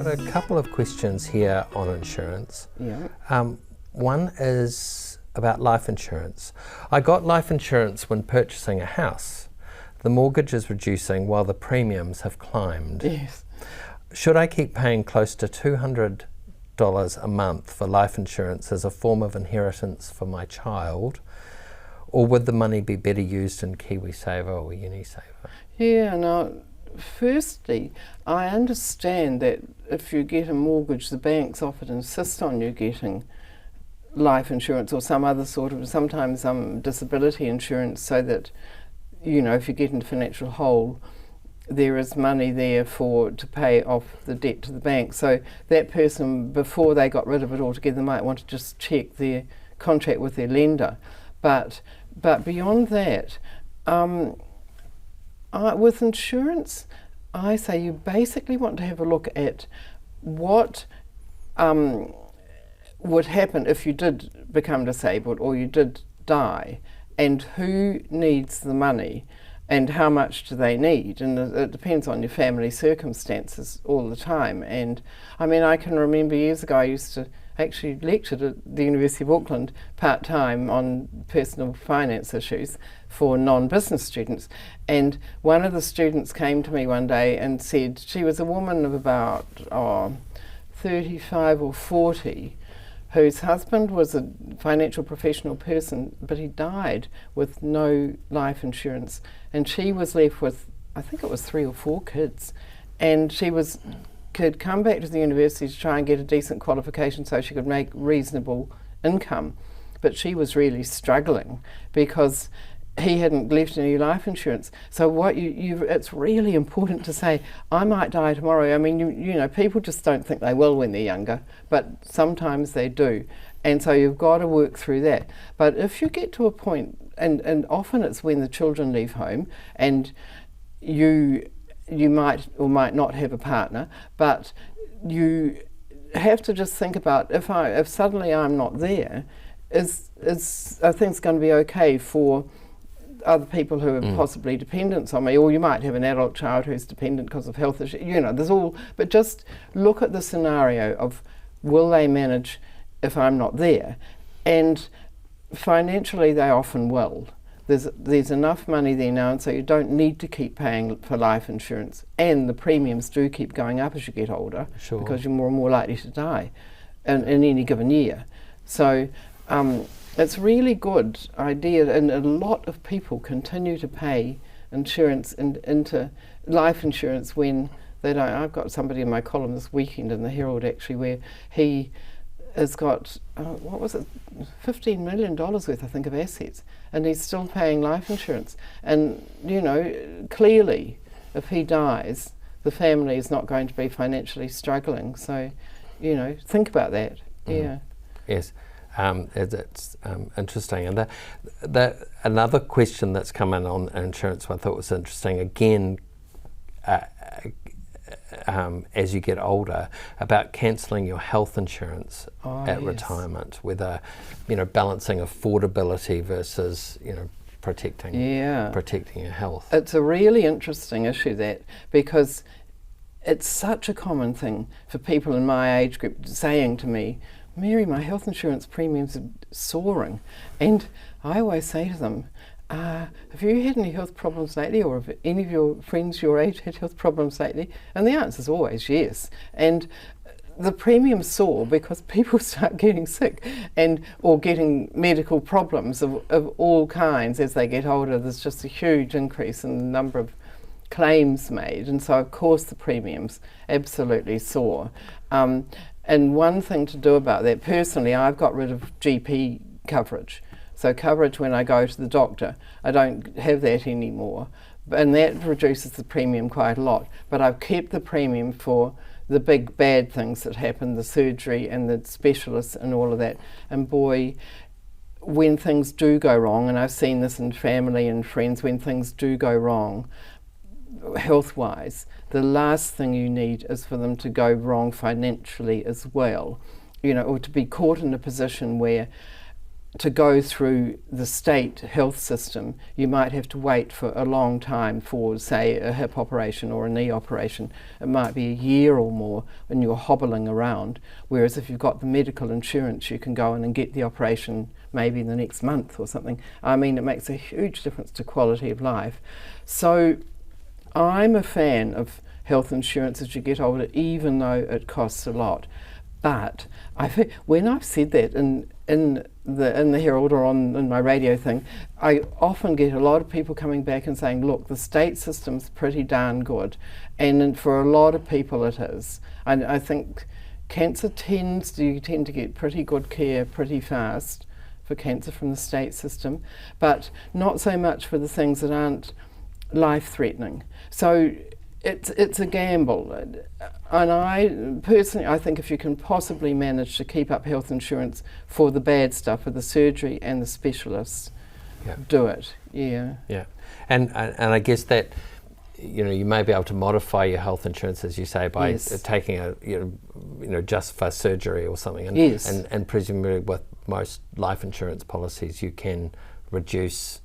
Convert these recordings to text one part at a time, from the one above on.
Got a couple of questions here on insurance. Yeah. One is about life insurance. I got life insurance when purchasing a house. The mortgage is reducing while the premiums have climbed. Yes. Should I keep paying close to $200 a month for life insurance as a form of inheritance for my child? Or would the money be better used in KiwiSaver or UniSaver? Yeah, now, firstly, I understand that if you get a mortgage, the banks often insist on you getting life insurance or some other sort of, sometimes disability insurance, so that, you know, if you get into financial hole, there is money there to pay off the debt to the bank. So that person, before they got rid of it altogether, might want to just check their contract with their lender. But beyond that, with insurance, I say you basically want to have a look at what would happen if you did become disabled or you did die, and who needs the money and how much do they need, and it depends on your family circumstances all the time. And I mean, I can remember years ago I used to actually lecture at the University of Auckland part-time on personal finance issues for non-business students, and one of the students came to me one day and said, she was a woman of about 35 or 40, whose husband was a financial professional person, but he died with no life insurance, and she was left with, I think it was 3 or 4 kids, and she could come back to the university to try and get a decent qualification so she could make reasonable income, but she was really struggling because he hadn't left any life insurance. So what it's really important to say, I might die tomorrow. I mean, you know, people just don't think they will when they're younger, but sometimes they do. And so you've got to work through that. But if you get to a point, and often it's when the children leave home and you might or might not have a partner, but you have to just think about, if suddenly I'm not there, are things going to be okay for other people who are possibly dependents on me? Or you might have an adult child who's dependent because of health issues, you know, but just look at the scenario of, will they manage if I'm not there? And financially they often will. There's enough money there now, and so you don't need to keep paying for life insurance, and the premiums do keep going up as you get older. Sure. Because you're more and more likely to die in any given year. So it's a really good idea, and a lot of people continue to pay insurance into life insurance when they don't. I've got somebody in my column this weekend in the Herald actually where he has got, what was it, $15 million worth, I think, of assets, and he's still paying life insurance. And, you know, clearly, if he dies, the family is not going to be financially struggling. So, you know, think about that. Yeah. Yes. It's interesting. And another question that's come in on insurance I thought was interesting, again, as you get older, about cancelling your health insurance at retirement, whether, you know, balancing affordability versus, you know, protecting your health. It's a really interesting issue, that, because it's such a common thing for people in my age group saying to me, Mary, my health insurance premiums are soaring. And I always say to them, have you had any health problems lately, or have any of your friends your age had health problems lately? And the answer is always yes. And the premiums soar because people start getting sick or getting medical problems of all kinds as they get older. There's just a huge increase in the number of claims made, and so of course the premiums absolutely soar. And one thing to do about that, personally, I've got rid of GP coverage. So coverage when I go to the doctor, I don't have that anymore. And that reduces the premium quite a lot. But I've kept the premium for the big bad things that happen, the surgery and the specialists and all of that. And boy, when things do go wrong, and I've seen this in family and friends, when things do go wrong, health-wise, the last thing you need is for them to go wrong financially as well, you know, or to be caught in a position where to go through the state health system, you might have to wait for a long time for, say, a hip operation or a knee operation. It might be a year or more when you're hobbling around, whereas if you've got the medical insurance, you can go in and get the operation maybe in the next month or something. I mean, it makes a huge difference to quality of life. So I'm a fan of health insurance as you get older, even though it costs a lot. But when I've said that in the Herald or in my radio thing, I often get a lot of people coming back and saying, look, the state system's pretty darn good. And for a lot of people it is. And I think cancer you tend to get pretty good care pretty fast for cancer from the state system, but not so much for the things that aren't life-threatening. So it's a gamble, and I think if you can possibly manage to keep up health insurance for the bad stuff, for the surgery and the specialists, do it. Yeah. And I guess that you may be able to modify your health insurance, as you say, by taking a just for surgery or something, and presumably with most life insurance policies you can reduce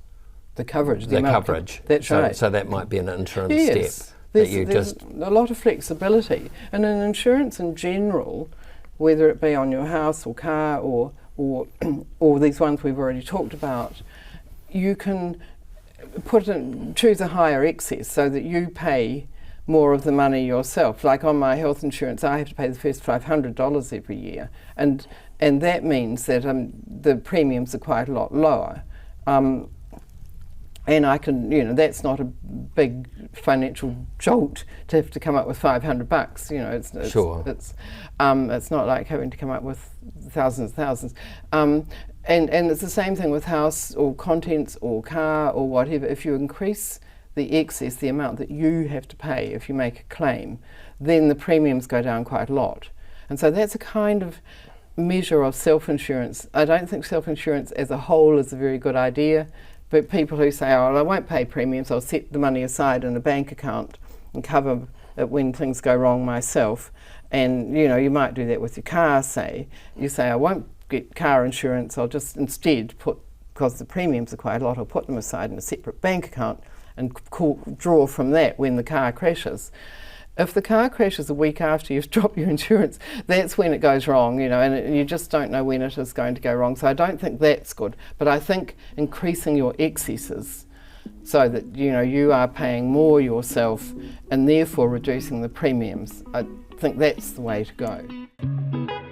the coverage. That's right. So that might be an interim step. There's a lot of flexibility, and in insurance in general, whether it be on your house or car or these ones we've already talked about, you can choose a higher excess so that you pay more of the money yourself. Like on my health insurance, I have to pay the first $500 every year, and that means that the premiums are quite a lot lower. And I can, that's not a big financial jolt to have to come up with $500. Sure. It's not like having to come up with thousands. And it's the same thing with house or contents or car or whatever. If you increase the excess, the amount that you have to pay if you make a claim, then the premiums go down quite a lot. And so that's a kind of measure of self-insurance. I don't think self-insurance as a whole is a very good idea. But people who say, oh, well, I won't pay premiums, I'll set the money aside in a bank account and cover it when things go wrong myself. And, you might do that with your car, say. You say, I won't get car insurance, I'll just instead because the premiums are quite a lot, I'll put them aside in a separate bank account and draw from that when the car crashes. If the car crashes a week after you've dropped your insurance, that's when it goes wrong, and you just don't know when it is going to go wrong. So I don't think that's good. But I think increasing your excesses so that, you are paying more yourself and therefore reducing the premiums, I think that's the way to go.